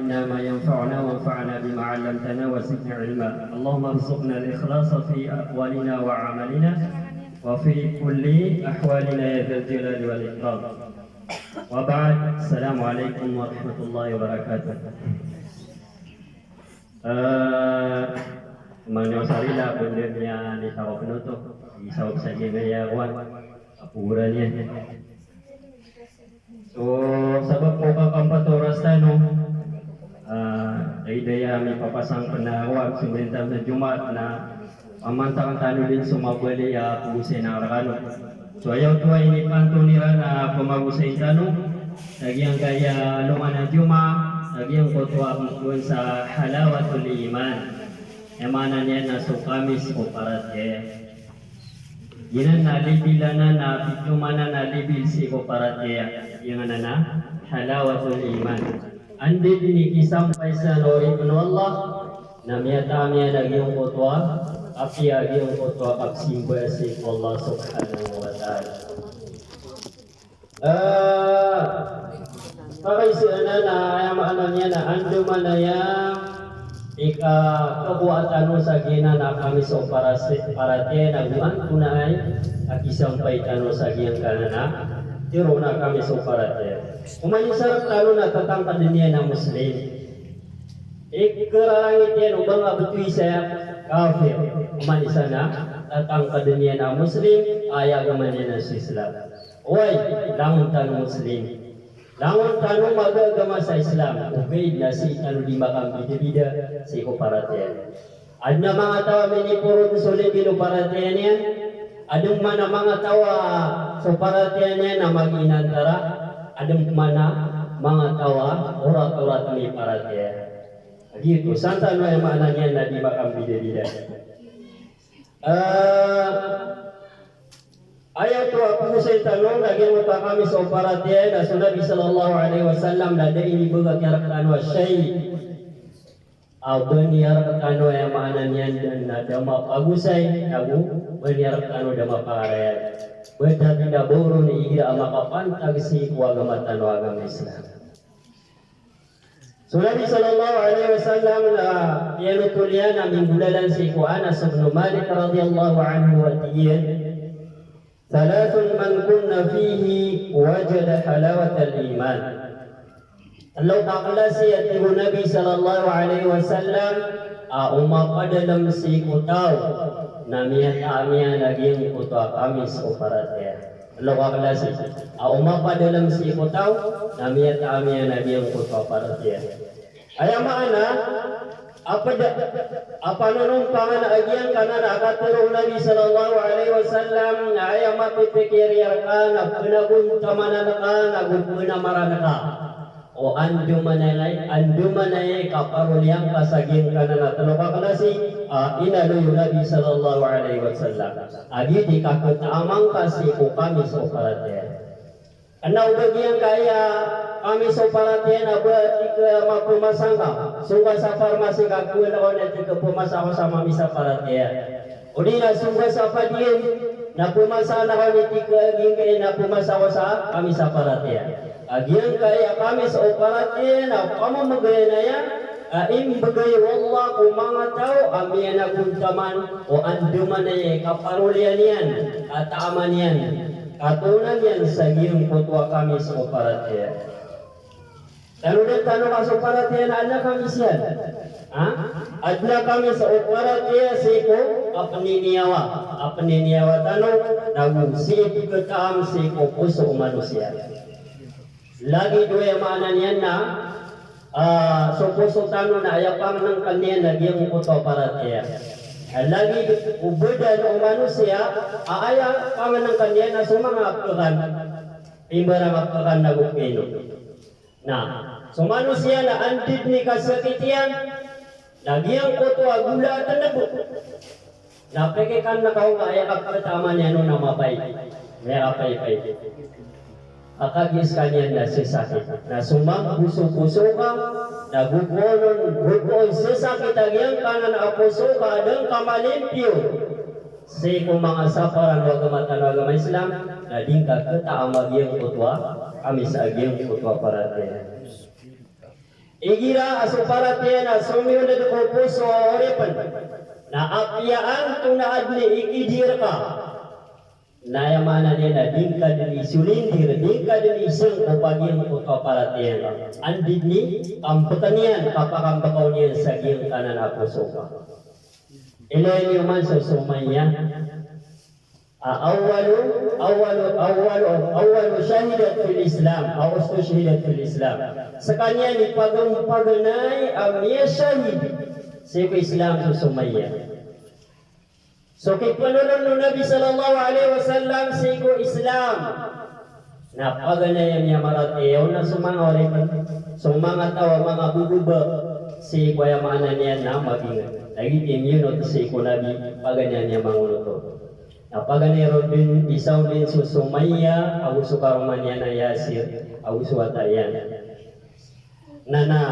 علمنا ما ينفعنا وانفعنا بما علمتنا وزدنا علما. اللهم ارزقنا الإخلاص في أقوالنا وعملنا وفي كل أحوالنا يا ذا الجلال والإكرام. وبعد، السلام عليكم ورحمة الله وبركاته. Manyo sarila bendernya di sawah penutup di sawah saja gaya kawan apurannya. So sebab ko kakampat oras tano daya may papasang panawag sumintam sa Jumat na pamantakan tano din sumabali pusin na rakano. So ayaw tuwa ini kanto nila na pumagusin tano nagyang kaya luman ng Juma nagyang kotwa kung sa halawatul iman. Emana niya na sukamis o parate. Yan na libilana na pitumana na libil si ko parate. Yang na halawatul iman. Andi ni kisampay sa lori kuno Allah na miyata lagi yung kotwa api lagi yung kotwa kapsimba si Allah subhanahu wa ta'ala. Pakaisi na ayamaan niya na ando manaya ika kabuatan sa gina na kami sa parate naguan kunay at isang paitano sa giyang kanana tiro na kami sa parate umanisarap talo na tatangkad niya na Muslim ikarangit yan ubang abutui sa kafir umanisa na tatangkad niya na Muslim ayagaman niya na sa Islam uy langon tanong Muslim langon tanong magagama sa Islam okay na si ano di makang bida-bida si kuparatian adna mga tawa minipuro sulit ilo paratian yan adong mana mga tawa so paratian yan na mag-inantara adong mana mga tawa urat-urat ni paratian gitu santa no yung mana yan na di makang bida-bida ayaw to ako sa tanong lagi mo ta kami sa oparatiya na Nabi sallallahu alaihi wasallam na ini baga karakano syai beniar kano yang mana niyan dan na dama pagusay kamu beniar kano dama paraya beda tidak boro ni igira makapantag si agama tano agama Islam. Nabi sallallahu alaihi wasallam na yano tulian na minggulalan si Anas bin Malik radhiyallahu anhu wa tiyan ثلاث من كنا فيه وجد حلاوة الإيمان. Allah Ta'ala siyatihu Nabi sallallahu alaihi wasallam umapa dalam si kutaw na miya naging kutaw kami sa uparatya. Allah Ta'ala umapa dalam si kutaw na miya naging kutaw paratya. Ayang maana apa nunumpangan agian kana nakatulong Nabi sallallahu alaihi wasallam na ayam mapipikir yarka na penagun kamananaka naguguna maranaka o andu manay kaparuliang kasagin kana na taloka kana si inaluyo Nabi sallallahu alaihi wasallam agi di kakutamang kasi ko kami sa paratya ana ubagian kaya kami sa paratya na tika mapumasanga sungga sa farmasi kakuha na tika pumasako sa mami sa paratya udi na sungga sa padien na pumasa na kami tika gingay na pumasako sa kami sa paratya agian kaya kami sa paratya na pamamagay na yan imbagay wallah kung mga tao amiyan na kuntaman o anduman na yan kaparulian yan kataman yan katunan yan sa giyong kutwa kami sa paratya. Tanong ka sa paratya na adna kami siya. Adna kami sa paratya siko apniniyawa tanong nagusip katam siko puso manusia. Lagi dua maanan yan na so puso tanong na ayapang ng kanyan nagyang kuto paratya. Lagi ubudan o manusia aaya pangan ng kanyan na sumangapkakan imbarang apkakan na gupino. So manusia na andid ni kasakitian nagyang kuto agula tanabo napekekan na kau nga ayakap pertama niya no namapay may apay-pay akagis kanyan na sisakit na sumang puso-puso ka nagugulon sisakit agyang kanan apuso ka adang kamalimpyo si kung mga saparan agama Islam na din ka kata ang magyang kutwa kami sa agyang kutwa parate Igira asuparat yan sumyo na ko puso orepan na apyaan kung naadli ikidir ka na yamana niya na dingka din isulindir dingka din isang upagin ko kaparat yan andid ni kampatanian kapakambakaw niyan sa giyang kanan na puso ka ilayin niyo man sa sumaya awalu syahidat fil Islam awastu syahidat fil Islam sekanya ni paganay amya syahid sa Islam sa Sumaya so kay panulong ng Nabi sallallahu alaihi wasallam sa Islam na paganay niya maratiyaw na sumanga sumanga tawa mga bububa si kuya mana niya na magingat lagi timyun o sa Nabi paganay niya mangunuto Napaganero din isaw din sa Sumaya, ako sukaruman niya na Yasir, ako suwatayan. Nana,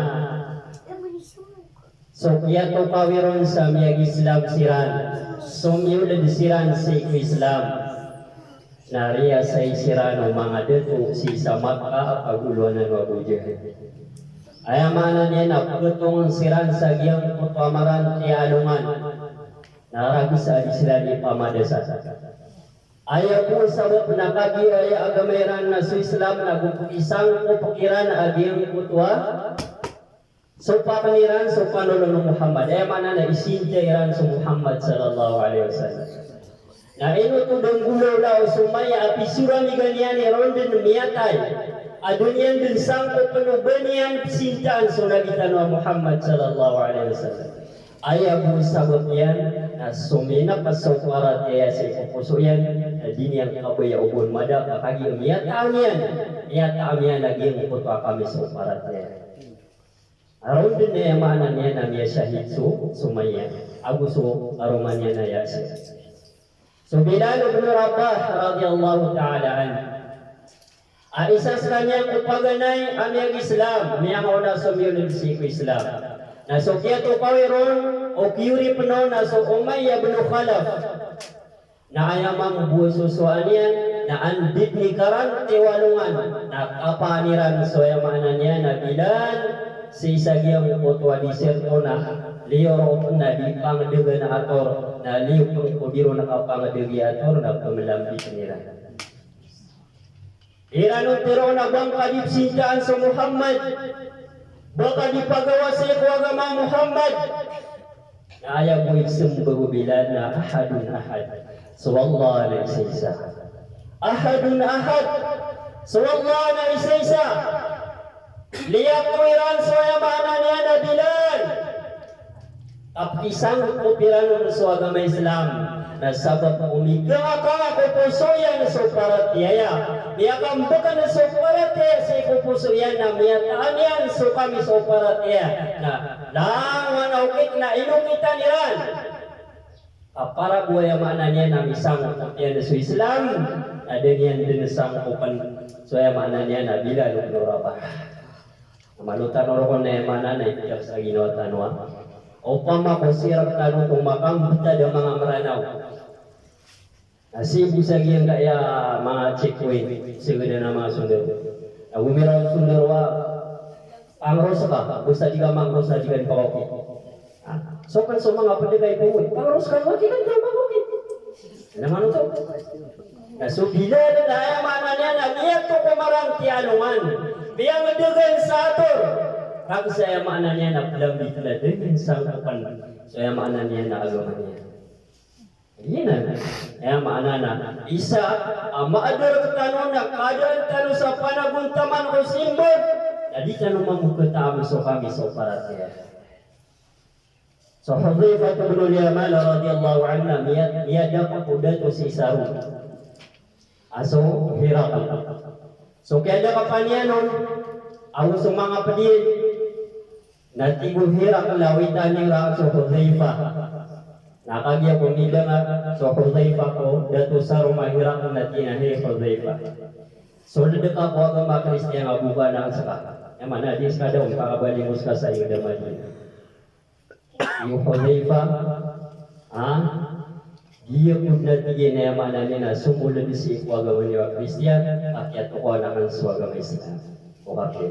so kaya to kawiron sa miyag Islam siran, sumyulad siran sa Islam. Nariya sa isiran o mga deto si sa Makkah paguluan ng Abu Jahal. Ayamanan niya na pagkutong siran sa giyang putamaran tialungan. Naragi sa Israel pamadasa. Aya po sabab nakagi aya agamiran na sa Islam nagupukisang upukiran agiyang kutwa. So pakaniran so panulong ng Muhammad. Aya mana na isintairan sa Muhammad sallallahu alaihi wasallam. Na ino to denggulo lao sumaya apisura ni ganyan ni ronden miyatay. Adunyan din sangko penubanian sintaan so nagitan wa Muhammad sallallahu alaihi wasallam. Aya po sabab yan na sumina pasokwarat kaya sa ipupuso yan na din yang kabaya ubon mada kakagi umiyataam yan naging putwa kami sokwarat yan aron din na yamanan yan na miya syahid sumaya aguso aruman yan na yasir so Bilal ibn Rabah radiyallahu ta'ala isa sa kanyang upaganay amiyang Islam miyang una sumiyunod si Islam na so kaya to kawiron o kiyuri penuh na so Umayyah bin Khalaf na ayamang bususuan yan na andit ni karan tiwalungan na kapaniran so yamanan niya na Bilal si isagyang putwa di serto na liyo na di pangdega na ator na liyo pang kubiro na kapangdegi ator na pamalambit nila iranong tiro na bang kadip sintaan sa Muhammad baka dipagawa sa agama Muhammad Ayah ko isumbahu Bilal na ahadun ahad. So Allah na isa-isa. Ahadun ahad. So Allah na isa-isa. Liyak tuwiran so yamanan niya na Bilal. Apisang kupiran sa agama Islam. Na sabab umiga ka kupuso yan sa paratiyaya. Miyakang buka na sa paratiyaya sa kupuso yan na miyataan yan so kami sa paratiyaya. Na lang wanaukit na inukitan yan. Para buaya mana niya na isang yan sa Islam. Ada niyan din isang kupan so mana niya na Bilal ibn Rabah. Malutan orang na mana na ipiyak sa ginawa tanwa. Upama ko sirap tanong kung makambata ng mga maranaw. Asibu sa giyang kaya mga checkpoint siguro na mga sundar. Umiraw sundar wa pangros ka, basta di ka mangros na di ka pakokit. So kan sa mga padigay po, pangros ka wa di ka pakokit. Naman ito. So Bilal na ayamanan niya na niya to kumarang tianungan. Biyang madugan sa ator. Kag saya makna niya na lambi na din sa kapan. Saya makna niya na agama niya. Yan na. Makna na isa maador tanong na kadaan tanong sa panaguntaman o simbol. Jadi tanong mamukata so kami so paratya. So Hudzaifah bin Yaman radhiyallahu anhu miyada pakudato si Isaru. Aso Hirakal. So kaya ada kapanianon ang sumanga pedin natigo Hirakal lawitan ng raso Hudzaifah. Nakagya ko nila nga so Hudzaifah ko dato sa rumah Hirakal na tinahi Hudzaifah. So nadaka ko ang mga Kristiyan nga buka na ang saka. Yang mana di sekadang kakabalimus ka sa iyo damadi. Yung Hudzaifah dia pun nanti na mana na sumulad si agama niya Kristiyan at yato ko naman sa agama Islam. Okay.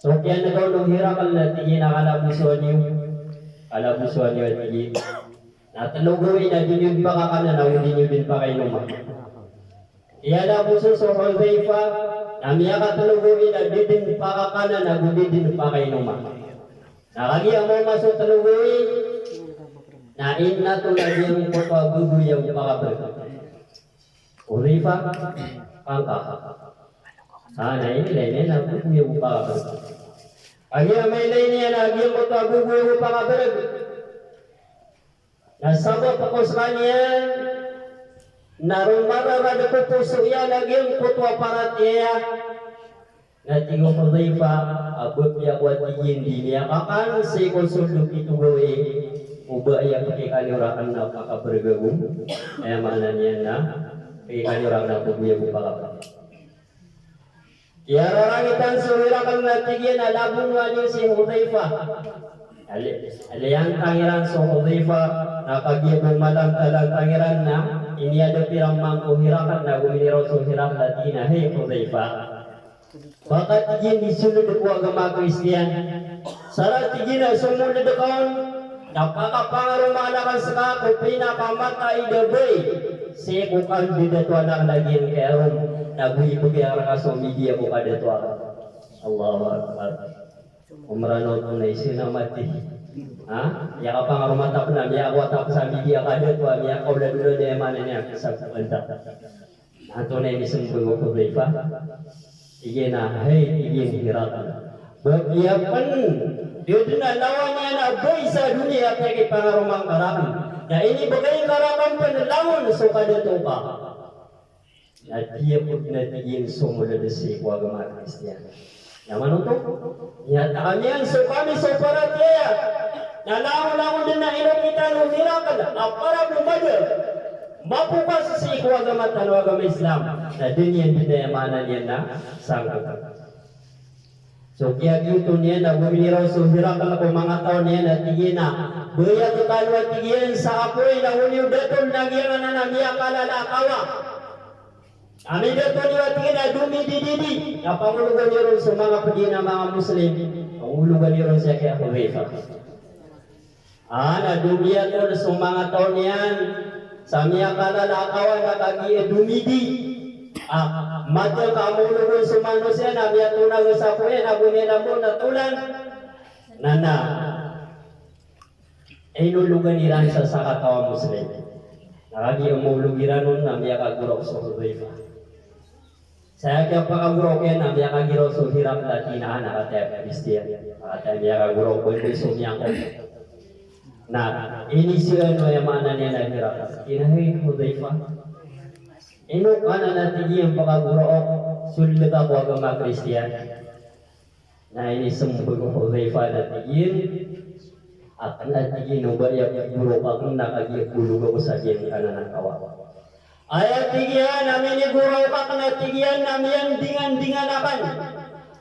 So kaya na daw nung hirakal na tingin na kalabusuan niyo at tingin. Natalugawin na din yun pa kakana na hindi nyo din pa kayo naman. Iyala po sa Hudhaifa, namiya katalugawin na din pa kakana na hindi din pa kayo naman. Nakagiya mo maso talugawin, na inna tulad yung pagkaguguyaw yung pakabal. Hudhaifa, pangka. Sana ini lainnya na guguyaw yung pakabal. Agiya may lainnya na agiya mo pagkaguguyaw yung pakabal. Nasabot ako sa kanya, narumararada ko puso yan, naging kutwa para tiya. Natingo ko Hudhaifa, abot niya ko at hindi niya kakan, si konsuldo ito gawin, uba iya pakikanyurakan na pakabergagong, kaya mana niya na, pakikanyurakan na pubuya mo pakapag. Kaya rarangitan sa hirakan na tigyan, alabong nga niyo si Hudhaifa. Alayang tangiran sa Hudhaifa, nakagibong malang talang tangiran na iniado pirang mangkuhirakan na guminiraw sa hirang Latina. Hey Hudhaifa, bakit tigin disunod ako agama Kristiyan? Sarat tigin na sumunod ako, napakapangarumanakan sa kako, pinakamatay gabay. Siya kung kandidato anak laging kayaron, nabuhi-buhi ang rakaso, media ko kadato ako. Allahu Akbar. Umrano ko na isinamati. Ha? Ya ka pang rumatap na, ya ako tap sa media kada to, ya ka ulan ulan na mana niya sa kwenta. Ato na inisumbo ko Hudhaifa. Sige na, hey, tigin hirap. Bagyapan, dito na lawan niya na boy sa dunia kaya pangarumang karakan. Na ini bagay karakan panalawon so kada to pa. At iya po na tigin sumunod si agama Kristiyan. Yaman ito? Kami so kami so para tiya. Nalaon-laon din na ilapitan ng miracle. Para bumada. Mapupas si agama agama Islam. Na din yan dinayamanan yan na sangkot. So kaya dito niya na bumiliraw so miracle ako mga taon niya na tigin na. Buya tukalwa tigin sa apoy na uniw datol nagyan na namiya kalalakawa. Amin dito niya tingin na dumidididi. Napangulugan niyo rin sa mga pagina mga Muslim. Pangulugan niyo rin siya kaya Hudhaifa. Nadumiya ko sa mga taon niyan. Sa miya kalalakawan na kagi dumidi. Madal ka amulugan sa mga siya na miya tunag sa puya na bunila mo na tulan. Nana. Inulugan niya sa katawa Muslim. Nakagi amulugiran nun na miya kagurok sa Hudhaifa. Saya kaya pakaguro kaya na miya kagiro so hirap Latina na kataya Kristiyan. Kataya miya kaguro ko yung so niya ko. Na inisiyan mo yung mana niya na hirap. Kinahin Hudhaifa. Ino ka na natigi yung pakaguro o sulit ako agama Kristiyan. Na inisumbo ko Hudhaifa natigin. At natigin o ba yung guro ka kung nakagipulog ako sa diyan ka na ng kawawa. Ayat tigian namin ni guru ka na tigian namin dingan-dingan akan.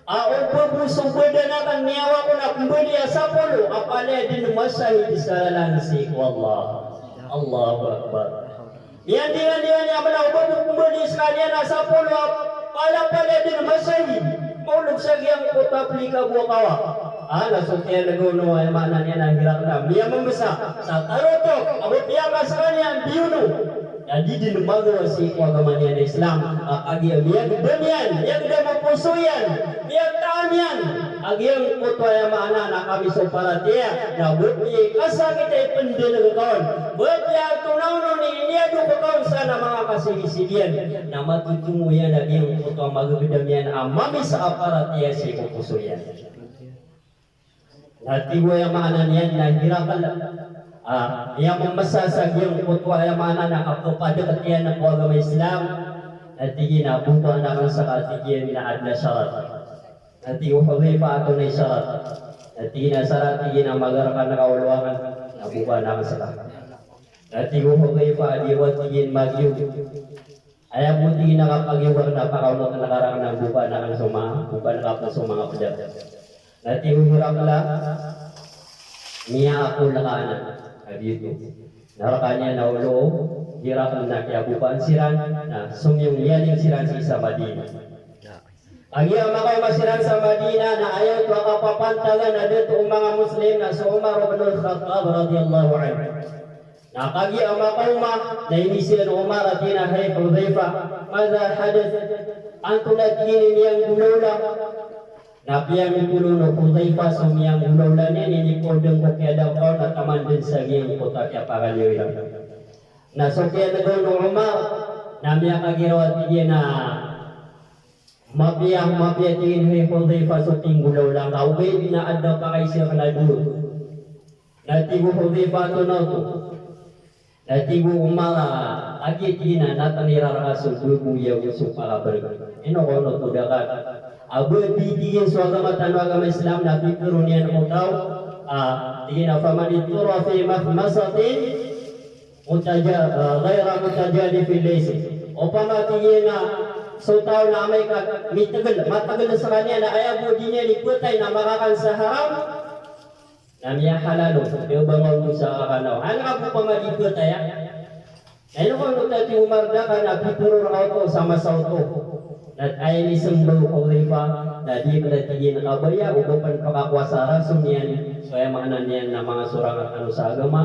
Upo-puso beda nakan niyawa ko na kumbuli sa polo. Apalya din masahid sa lansi. Wallah. Allahu Akbar. Yan dingan-dingan niya pala upo kumbuli sa kanya na sa polo. Palya din masahid. Maulog sa giyang kutaplika buwa kawa. Nasukya naguno ay mana niya na hirak na. Miya mambasa. Sa taroto. Abot niya ka sa kanya. Biyuno. Jadi di lembaga si agama niya na Islam, agiya miya gdamian, miya gdamapusuyan, miya taamian, agiyang kutwaya maana na kami sa paratiya, na buti kasakit ay pendinagakawan, buti ang tunaw ni iniado ko kawan sana mga kasigisidian, na matutumuyan agiyang kutwa magagdamian amami sa aparatiya si kupusuyan. Natibo yung maana niyan na hirakal. Yang membesar yung kutwa yang mana nak kepada ketian nak agama Islam nanti na butuh anak sa katian na adna syarat nanti Hudhaifa atau na syarat nanti na syarat na magarakan na kauluangan na buka anak sa nanti Hudhaifa diwat tigin magyo ayam putih na kapagiwar na pakaulo na nakarang na buka anak sa mga pejabat nanti hurakla niya ako lakaanan dito. Narakanya na ulo, hirap na kaya bupaan siran, na sumyong yaling siran sa isa Madina. Agi ang mga masiran sa Madina na ayaw to kapapantagan na dito ang mga Muslim na si Umar ibn al-Khattab radhiyallahu anhu. Nakagi ang mga na inisir ng Umar at tinahay Hudhaifa, madha hadath ang tunatinin niyang gulawla. Napiyang itulo ng Hudhaifa sumiyang gulawla niya ninikodeng ko kaya daw ko na taman din sa giyang putak ya pagalyo ilang. Nasukyan na doon ng Umar na miya kagirawa tiya na mapiyang tingin hay Hudhaifa sa tinggulaw lang. Kauwi na adda pa kay siya kanadulot. Natigo Hudhaifa to na to. Natigo umala agitina natanirara sa bubuya usok palabar. Ino ko no to dakat. Abo titigin sa agama Islam na pikirun yan mo tao. Tigin na famanituro fi mahmasatin ghaira mutajali fil laysi. O pamatigin na so tao na may matagal na sa kanya na ayaw din niya likutay na makakan sa haram na miya halalo yung bangaw mo sa kakanaw. Ano ka po pamalikutay ya? Ano ko nung tati umarda ka na pipurur auto sama sa auto at ayaw ni Sumbaw Hudhaifa na di palatigin na kabaya upapan pakakwasara sumyan so ay maanan niyan na mga surang at ano sa agama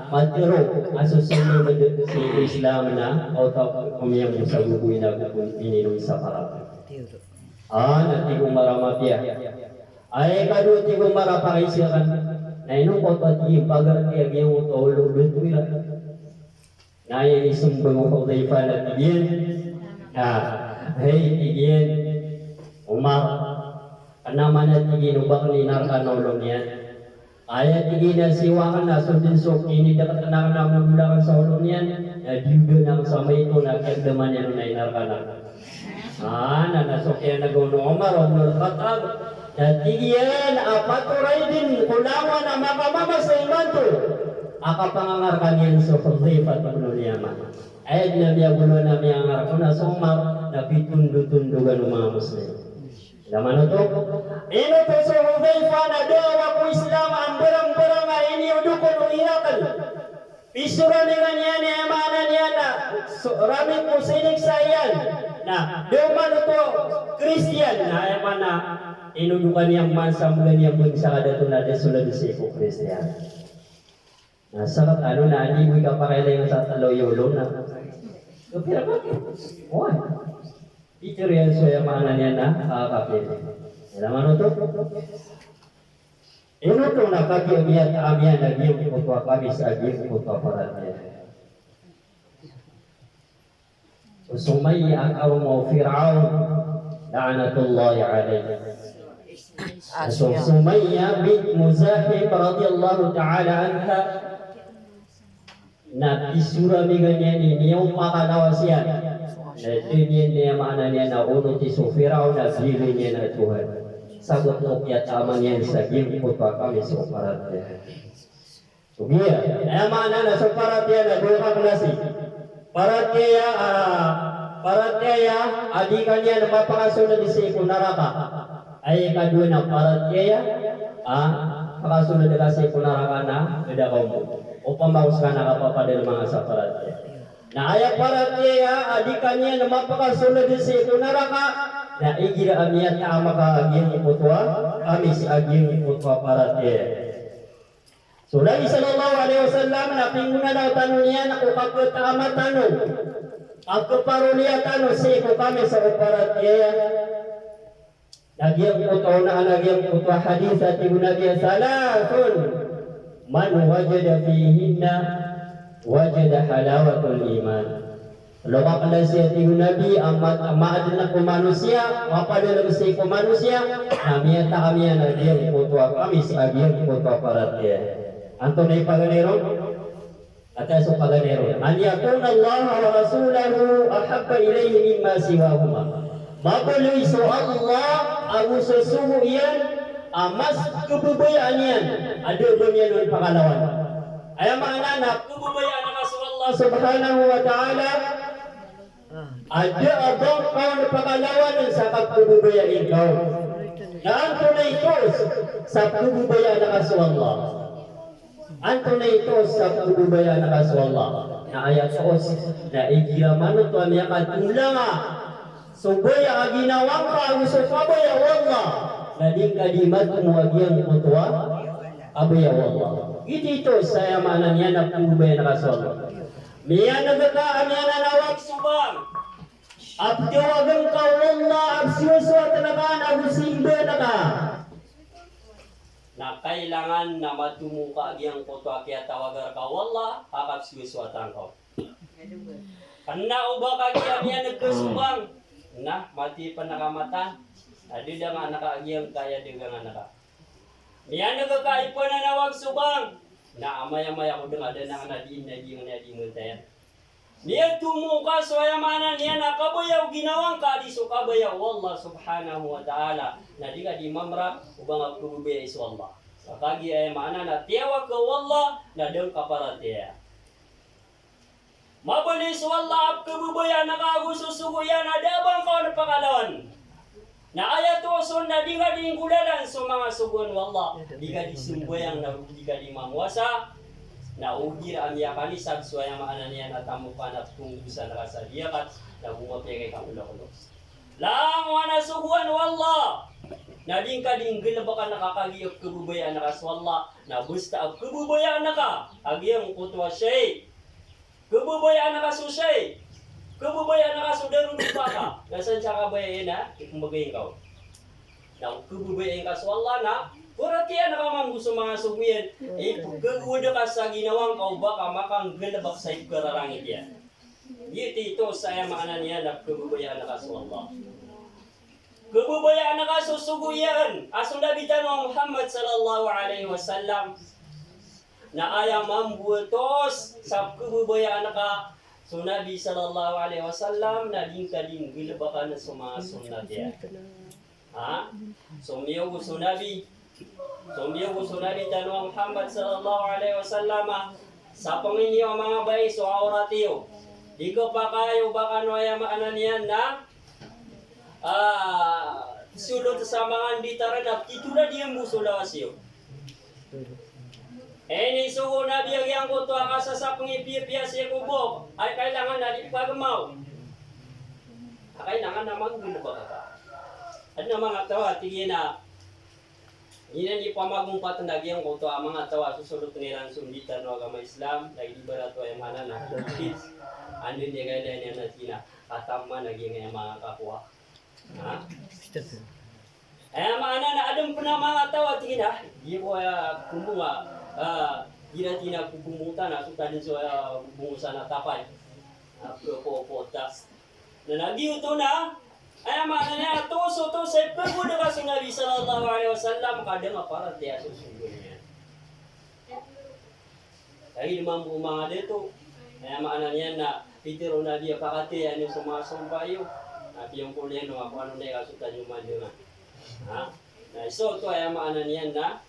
matiro asusunod si Islam na auto kumiyang mo sa guguin na ininom sa parap natigong maramapya ay kadu tigong marapakaisikan na inong kototiging pagartiag yung utolo betuila na yan isumbang Hudhaifa na tigin hey tigin Umar naman na tigin ubang linarkan ulong yan kaya tigin na siwangan na sundin so kini dapat tenang na menggunakan sa ulong yan juga na sama itu na kagdaman yan na inarkan na nasok yan nag-uno Umar ibn al-Khattab na tigyan apaturay din kulawan na makamama sa iman to akapangangarkan yan sa Hudhaifa ibn al-Yaman ayat na biya gulo na biya ngarko na sa Umar na pitundu-tundugan ng mga Muslim. Laman ito, ino to sa Hudhaifa na dawa ko Islam ang barang-barang na iniudukon o irakan. Pisura dengan yan ni amanan yan na rami ko sinig sa yan na daman ito Christian na yaman na inudukan niyang mansam ganyan sa kadato na desulad sa iko Christian. Nasakat ano na hindi mo ikapakilayan sa taloyolo na. So, pero bakit? Oy. Teacher yan so yamanan yan na kakapit. Alam ano to? Ino to nakagiyamiyat amiyan na giyong ikutwa kami sa giyong ikutwa paratya. So sumaya ang mo Fir'aun la'anatullahi alayhi. So Sumaya bint Muzahim radhiyallahu ta'ala anha na isura mi ganyan ni yung makalawas yan na dinyan niya maana niya na uno ti Firaun na bili niya na Tuhan sagot mo kaya tama niya sa gim kutwa kami sa paratya so biya ay maana na sa paratya na duha klase paratya adikan niya na mapakasunod sa iko naraka ay kadua na paratya pakasunod ka sa iko naraka na bedakaw mo upang mauskan na kapapadal mga sa paratya. Na ayak paratya, adikan niya na mapakasunod sa ito naraka, na igira amiyat na makaaging iputwa, kami si aging iputwa paratya. So, Nabi sallallahu alaihi wasallam, napinguna daw tanong niya na kung kakutama tanong, ang kaparuliya tanong sa ito kami sa paratya. Nagyang iputwa na nagyang iputwa hadith at ibu Nabi salatun. Man wajada fihinna wajada halawatul iman. Loka kalasiya tiyo Nabi amat na ko manusia mapadala sa ko manusia namiyata kami na diyang kutwa kami sa agiyang kutwa paratya. Anto na ipaganero? Ataso paganero. An yakuna Allah wa rasulahu ahabba ilayhi mimma siwahuma. Mabuloy so Allah ang susuho yan mas kebubayaan yan ada bunyan ng pangalawan ay mga anak kebubayaan na sa Allah subhanahu wa ta'ala ada abang kau na pangalawan sa kebubayaan ikaw na anto na ito sa kebubayaan na sa Allah anto na ito sa kebubayaan na sa Allah na ayat 8 na igiraman ito ang yakatulang Subaya ginawang ka gusto kabaya wallah. Nading kadimat kumuagiang kutwa abaya wallah. Ito saya mana niya na kubaya na kasol. Miya nagaka miya nanawag subang. Abdiwagang ka wallah absiwaswa talagaan abusimba na ka. Na kailangan na matumuka agiyang kutwa kaya tawagar ka wallah akabsiwaswa tangkaw. Karena ubah kaki niya nagkasubang. Nah, mati pa nakamatan. Adi da nga nakaagiyang kaya di nga naka. Niya nagkakaipa na nawag subang. Na amaya-maya ko dung ada na nadiin na di mo tayo. Niya tumuka so ayamanan niya nakabayaw ginawang kadiso kabayaw wallah subhanahu wa ta'ala. Na di ka di mamra ubang agkububaya is wallah. Sakagi ayamanan na tiyawag ka wallah na dung kaparatiya. Mabalis wallah abkububaya nakagususuguyan adabang kau na pakalawan. Na ayat usun na di ka di kulalan so mga sugun wallah. Di ka di sumbayang na di ka di mamuasa. Na ugir ang yakani sabsuaya maanan niya na tamukan at tunggusan na kasadiyakat na bumapya kay kamulo-kulo. Lang wana suguan wallah. Na di ka di gilabakan nakakagiyok kububaya na kaswallah. Na busta ab kububaya na ka. Agiyang kutwa siya. Kububaya na kasusay. Kububaya na kasudaro lupa ka. Nasaan siya kabayain ha? Ikumbagayin ka. Na kububayain ka swalla na. Kuratiya na ka mang gusto mga suguyan. Kagawada ka sa ginawang ka baka makang galabak sa ikararangit yan. Ito sa maanan niya na kububaya na kaswalla. Kububaya na kasusuguyan. Asong nabitan ng Muhammad sallallahu alaihi wasallam. Na ayam mambutos sa kububaya naka sunabi sallallahu alaihi wasallam na din gilabakan na sumasunod yan. Ha? Sumiyo sunabi tanong Muhammad sallallahu alaihi wasallam sa Panginoon mga bay so auratiyo. Di ko pa kayo baka no ayam ananian na sulod sa mga anditaran na titula diyang musulawasiyo. Ini sugo na biyagyan ko to akasa sa pangipiyapya siya kubok ay kailangan na di pagmaw. Kailangan naman gulba ka. Ano mga tawa tingin na ina ni pamagumpat na nagyang ko to ang mga tawa susulot nilang sunditan no agama Islam lagi di barato ay mana na kids. Ano ni kaya niya na tina katama naging ay mga kapwa. Ha? Ay mana na adem puna mga tawa tingin na di ko kumunga tina kubumutan na suta din sa bungusan na tapay. Potas. Na nagiyo to na ay mana na to sa pagod ka sa Nabi sallallahu alaihi wasallam kada para tiya susunod niya. Ay limang mga dito. Ay mana niya na pitiro na dia pakati ano sa mga sumpayo. At yung kulian no ako ano na kasuta yung manyo. Ha? Na so to ay mana niya na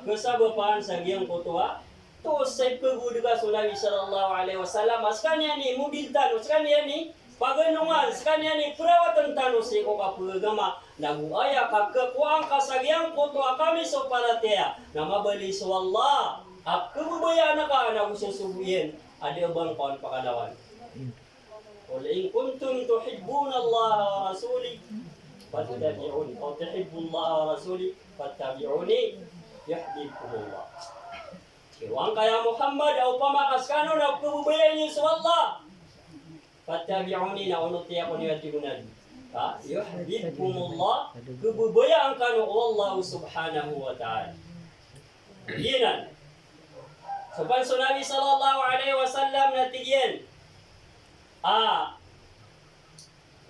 kesabapan sa giyang kutwa to sa pagod ka sa Nabi sallallahu alaihi wasallam askanya ni mobiltan askanya ni paganungan askanya ni perawatan tanu si ko kapagama naguaya kakakuang kasagyang kutwa kami so paratea na mabalis wallah at kububaya na ka na ususubuyin adi bang kon pakalawan qul in kuntum tuhibbuna Allah wa rasuli fattabi'uni aw tuhibbu Allah wa rasuli fattabi'uni yahdikumullah. Iwan kaya Muhammad au pamakas kano na kububaya niyo sa Allah. Fattabi'uni na unuti ako niyo at tinunan. Ha? Yahdikumullah. Kububaya ang kano Allah subhanahu wa ta'ala. Yinan. So panso Nabi sallallahu alaihi wasallam na tigyan.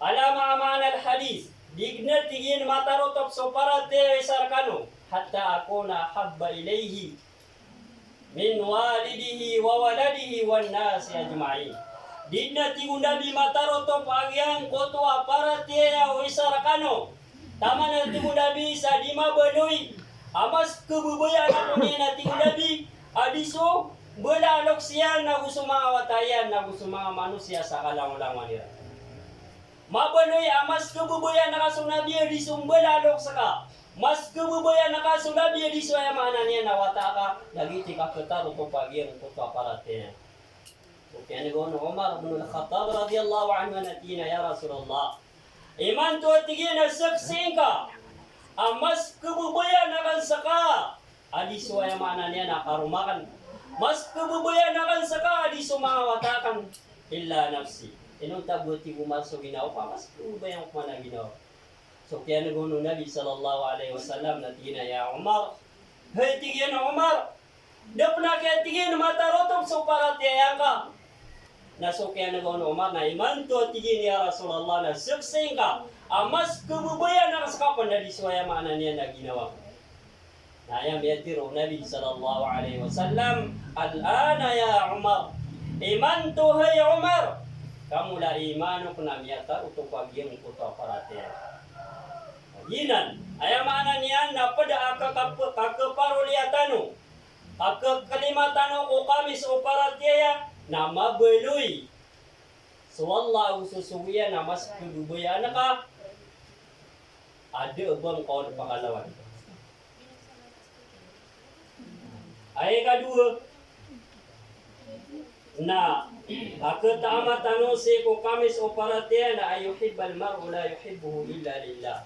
Alama amana al-hadith. Digna tigyan matarotop so parate sarkano. Hatta ako na habba ilayhi min walidihi wa waladihi wan nasi ajma'in. Didna tigunda di mataroto pagyang kotwa para tiya o isarakano. Tama na tigunda bi sa di mabanoy. Amas kububaya na ko niya na tigunda bi. Adiso belalok siya na gusto mga watayan na gusto mga manusia sa kalang-langan nila. Mabanoy amas kububaya na kasunabi adiso belalok sa ka. Mas kububaya na kasulabi di suaya mana niya nawata ka nagiti ka ketaro ko pagir ko aparate. Okay ani gono Umar bin Al-Khattab radhiyallahu anhu natina ya Rasulullah. Iman to tigin na saksing ka. Mas kebubuyan akan saka. Adi suaya mana niya nakarumakan. Mas kebubuyan akan saka adi sumawatakan illa nafsi. Inong tabuti bumasok ginawa pa mas kebubuyan ko mana ginawa. So kaya naguno Nabi sallallahu alaihi wasallam na tigina ya Umar. Hey tigin Umar. Dia pernah kaya tigin mata rotok so para tiaya ka. Naso kaya naguno Umar na iman to tigin ya Rasulullah na suksing ka. Amas kebubuyan na kaskapan na disuaya mana niya na ginawa. Na ayam yatiro Nabi sallallahu alaihi wasallam. Al-ana ya Umar. Iman to hay Umar. Kamu la imanu kuna miyata untuk bagian kuto paratia. Ginan, ayam mana niyan na pada akaparuliatano. Akakalimatano ko kami sa oparatia na mabeloy. So Allah ususuwiya na mas kebubuyan na ka. Ada bang kau pangalawan. Ayat kedua, na akatamatano si ko kamis oparatia na ayuhibbal mar'u la yuhibbuhu illa lillah.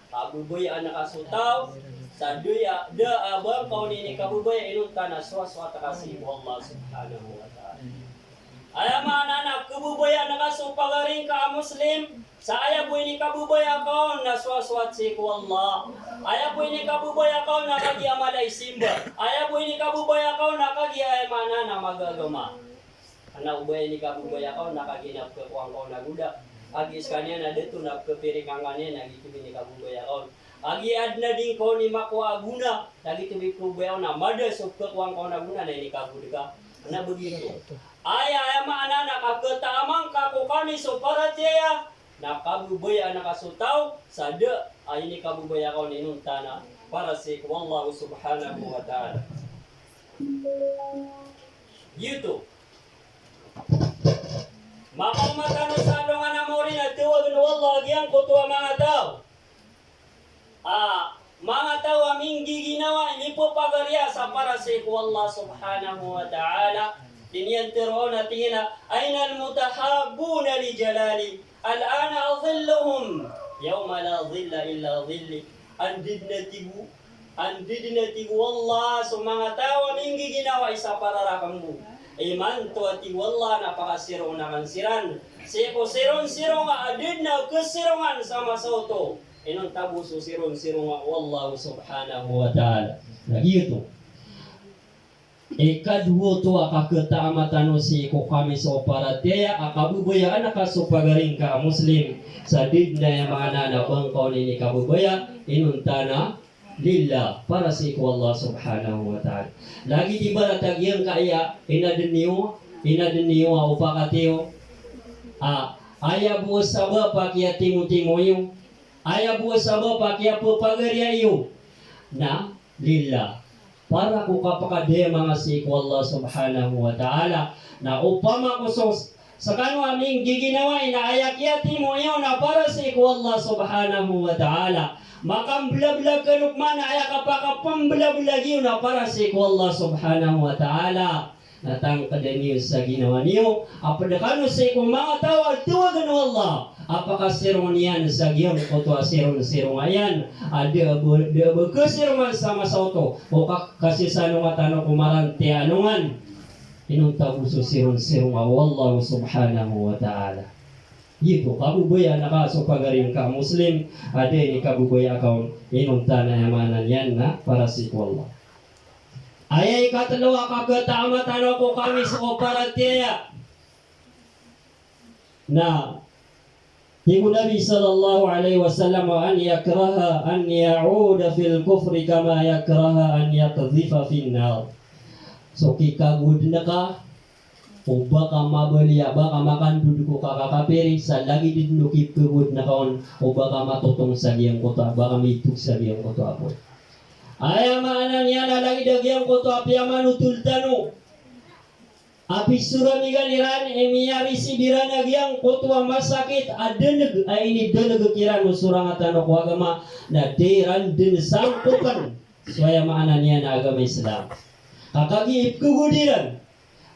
Kabubuyan na kasutaw sa duya da abang kau ni kabubuyan inun kana swaswa takasih Allah subhanahu wa ta'ala. Ayam mana nak kebubuyan na kasupagaring ka muslim. Sa aya po ini kabubuyan kau na swaswat si ko Allah. Aya po ini kabubuyan kau na kagi amalay simba. Aya po ini kabubuyan kau na kagi ay mana na magagama. Ana ubay ini kabubuyan kau na kagi na kuang kau na gudak. Agi skanya na detu na kepiringangannya na gitu ini kabubuyan kau. Agi adna ding kau ni makwa guna. Lagi tu kabubuyan na mada so kuang kau na guna na ini kabudika. Ana begitu. Aya mana na kaketamang kako kami so paratia. Na kabubuyan na kasutaw sada ay ini kabubuyan kau ninun tanah para si Allah subhanahu wa ta'ala. Gitu. Makamatan sa alungan na mo rin at tiwag na Allah agyan ko tuwa mga tao. Mga tao aming giginawa ini po pagarya sa para si Allah subhanahu wa ta'ala. Diniyantiro na tingina ayna al-mutahabuna li jalali. Al-ana adhilluhum yawma la dhilla illa dhilli. Andidnatigu Allah so mga tao aming giginawa isa para rakammu. Iman to ati wallah napakasirong na kansiran. Seko sirong-sirong adid na kesirongan sama soto. Inong tabuso sirong-sirong wallahu subhanahu wa ta'ala. Gitu. Ikadua to akaketaamatan si ko kami so paratia akabubuya anak supagaring ka muslim sadid na yang mana na bangkau ni kabubuya inuntana lillah para si ko Allah subhanahu wa ta'ala. Lagi di baratag yang kaya inadeniyo upakatiyo. Aya buo saba pakia timu-timuyo. Aya buo saba pakia pupagariayo. Na lillah. Para ko kapakadaya mga si ko Allah subhanahu wa ta'ala. Na upama ko sa kano aming giginawa inaayakyati mo yun na para si ko Allah subhanahu wa ta'ala. Makamblag-blag kanukman ay kapakapamblag-blag yun na para si ko Allah subhanahu wa ta'ala. Natangkad niyo sa ginawa niyo. Apadakano si ko mga tao at tuwagan ng Allah. Apakah sirong niyan sa giyang koto sirong ayan. Ada kesirungan sama soto. O kasi sanong atano kumaranti anungan. Inong tabuso sirong wallahu subhanahu wa ta'ala. Gitu, kabubuya nakaso pagaring ka muslim. Ada ini kabubuya kaun inong tanayamanan yan na para si Allah. Ayay katalawa kakataamatan ako kami sa operatia. Na Ibu Nabi sallallahu alaihi wasallam an yakraha an ya'uda fil kufri kama yakraha an yaqdhifa fin nar. So kikagud na ka o baka mabaliya baka makan duduk ko kakapiri sa lagi didukip kagud na kaon o baka matutong sa giyang kota baka mituk sa giyang kota apo. Aya maanan niya na lagi dagyang kota api amanutul tanu. Api suramigan iran emiyari si biranagyang kotwa masakit adeneg ay ini deneg kiran usurangatan ko agama na deran din sangkukan suaya maanan niya na agama Islam. Kakagi ipkugudiran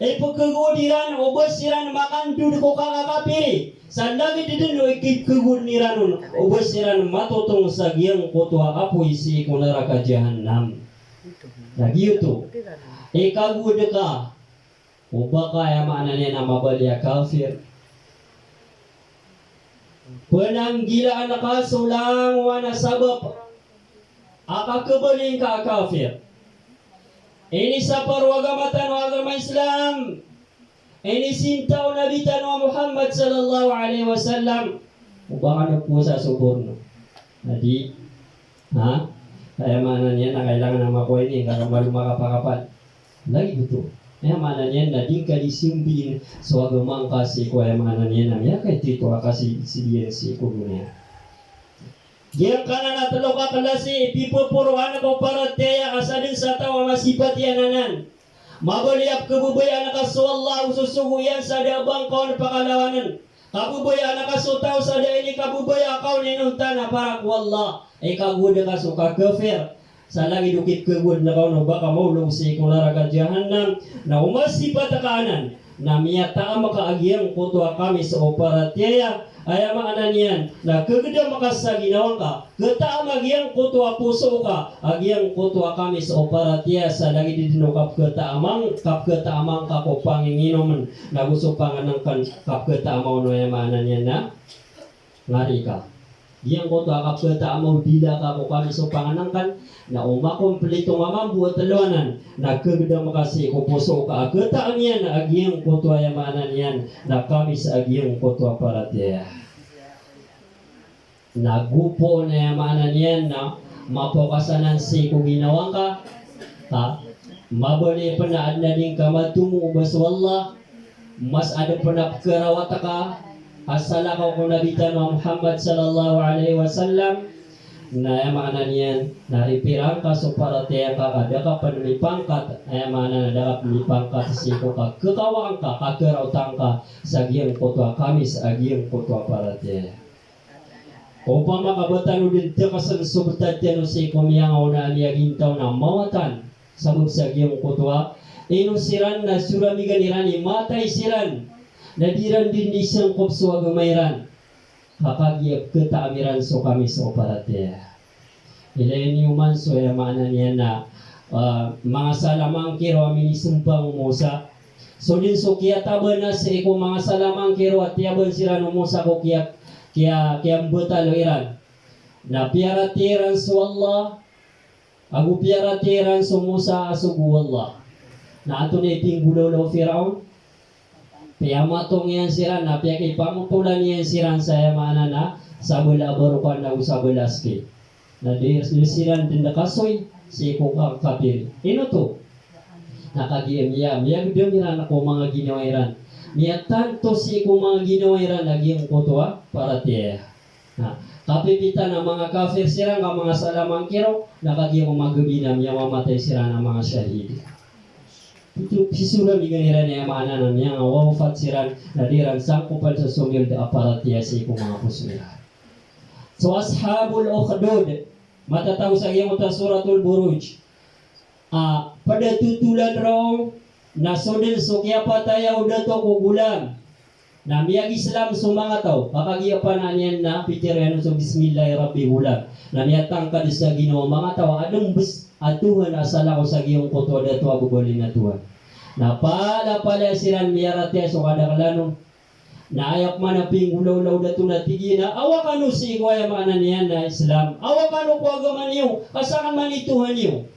pagkagudiran o basiran makan duduk ko kakapiri. Sandagi didin o ikikaguniran o basiran matutong sa giyang kutwa apoy si kunaraka jahannam. Lagi itu. Kagud ka. O baka yamanan niya na mabalya kafir. Penanggilaan ka sulang wana sabab. Aka kebaling ka kafir. Ini sa parwagamatan wa agama Islam. Ini sintaw Nabi Tanwa Muhammad sallallahu alaihi wasallam. Ubakan po sa suborno. Jadi, kaya mana niya na kailangan na makuha ini karena malu makapakapan. Lagi betul. Kaya mana niya na di ka disimbin so agamang kasi kaya mana niya na ya kay tito kasi si kugunya. Yang kanan atlo ka kalasi pipupuruan ko para teya asadin sa tawa masipat yananan. Mabaliap kebubayan ka so Allah ususuguyan sa dabang kaon pakalawanan. Kabubayan ka so taw sa daini kabubaya kaon inuntana para ku Allah. Kagud ka so ka kafir. Sa lagi dukit kagud na kaon baka maulong si kunaraga jahannam na umasipat kanan. Na miyata makaagyang kutwa kami sa operatya ay mga niyan na kagada makasa ginawang ka gata magyang kutwa puso ka agyang kutwa kami sa operatya sa lagi didino kapgata amang ka ko panginginom na gusto panganangkan kapgata amaw no ay mga niyan na ngari ka giyang kutwa kapgata amaw dila ka ko kami sa panganangkan na umakompleto mamang buat taluanan na kagada makasi ko puso ka agata niyan na agyang kutwa ay mga niyan na kami sa agyang kutwa paratya nagupo na yamanan niyan na mapokasanan si kung ginawang ka mabali pa na adna din ka matungo bas wallah mas ada pa na karawata ka asala ka kung nabitan wa Muhammad sallallahu alaihi wasallam na yamanan niyan naripirang ka so para teya ka ada ka panlipangkat yamanan ada ka panlipangkat si ko ka kakawang ka kakarautang ka sa giyang kutwa kami sa giyang kutwa para teya. Upama kabatan udin tekasan subtat tiano si kumiyang na niya gintaw na mawatan sabab sa giyong kutwa inusiran na suramigan irani matay siran nadiran din di sangkop suwa gamairan kapag ketaamiran so kami sa operate ilayin yuman so mana niya na mga salamang kiro amin isumpang umusa so din so kaya taban na sa iko mga salamang kiro at tiyaban siran umusa ko kaya betal iran na piaratiran su Allah agu piaratiran su Musa asugu Allah na ato na itinggulaw Firaun piamatong yan siran na piaki pamutulan yan siran sa yamana na sabula barukan na usabulaski na siran din nakasoy si kukang kapil ino to nakagiyam yam gudamiran ako mga ginawa iran niya tanto si kung mga ginawiran naging kutwa para tiya. Kapipita ng mga kafir sirang ang mga salamang kiro nakagiyang magabinam niya mamatay sira ng mga syahid. Ito pisura biganiran niya maananan niya nga wawafat siran nadiran sangkupan sa sumil da para tiya si kung mga pusuliran. So ashabul ukhdud matataw sa iyong suratul buruj pada tutulan raw nasodin sukya pataya udah to kugulan na miyag Islam sumangataw kakagyapan na niyan na pitiryan so bismillahirrahmanirrahim na niyatang ka sa Ginoo mga tawa adong bus atuhan asala ko sa giyong kutwa dato agubali na tuwan na pala siran miyarate so kada kalano na ayak man na pingulaw dato na tigina awakan si kuya mga niyan na Islam awakan ko agaman niyo kasakan man ituhan niyo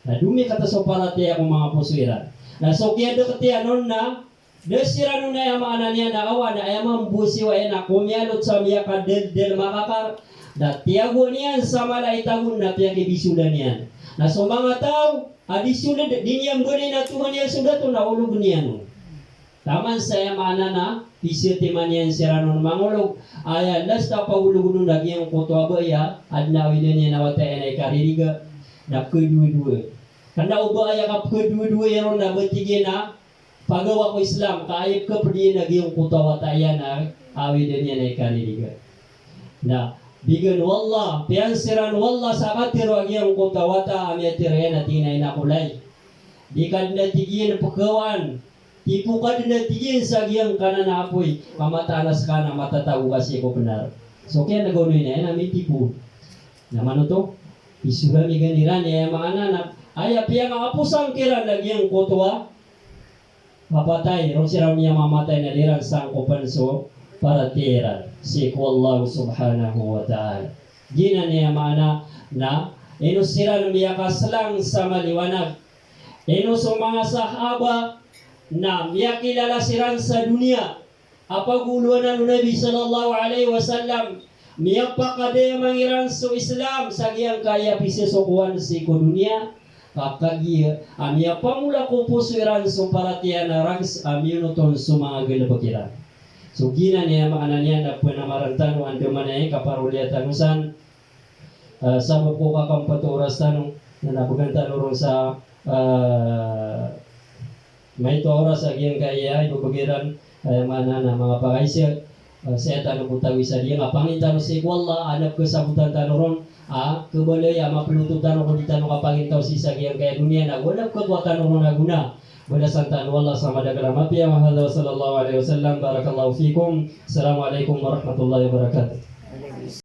na dumi kata so parate akong mga pusuiran na so kaya dekati anon na desirano na yung mga niya na awa na ayamang busi wa na kumyalot sa miya ka del makakar na tiyago niyan sa malaitagun na piyaki bisulan niyan na so mga tao adisulan din yung gani na tuhan niya sudah to na ulog niyan taman sa yamana na pisiti man yan sirano mangulog aya lasta pa ulog nun nagyang kutwa ba ya adnawi din niya nawatayan ay kaririga na kuiduwi kanda uba ay kap kedua-dua yang na betige na pagawa ko Islam kaayip ka pudi naging kutawatayan na awi din yan ay kaniliga na bigan wallah piansiran wallah sa katiro agyang kutawata amya tirayan at inay na kulay di kad na tigin pagkawan tipu ka din na tigil sa giyang kanan na apoy, mamatalas ka na matatago kasi ko benar. So kaya nagawin na yan, namin tipu. Naman to, isurami ganiran, mga anak, ay piyang apusang kiran lagi ang kotoa, mapatay, ron sila niya mamatay na liran sang kupanso para tiran. Siku Allah subhanahu wa ta'ala. Gina niya mana na inusiran miyakas lang sa maliwanag. Inuso mga sahaba na miyakilala siran sa dunia. Apaguluan ng Nabi sallallahu alaihi wasallam miyapakade mangiran so Islam sa giyang kaya pisesokuan si ko dunia. Kakagi amia pamula ko pusuiran so paratian na rangs amionoton so mga galabakiran. So gina niya mga niya na penamarantan ang dumanay kaparulia tanusan sabab ko kakampaturas tanong na nabugan tanong sa may oras agyan kaya ibubagiran mana na mga pakaisir saya tanong butawi sa diya nga pangintano si wala anak ko sa butan tanong kebalay mapulututan ko di tanong kapangintaw si sagyang kaya dunia na wala ko tanong na guna. Berdasarkan Allah sama dalam mati ya Muhammad sallallahu alaihi wasallam. Barakallahu fikum. Assalamualaikum warahmatullahi wabarakatuh.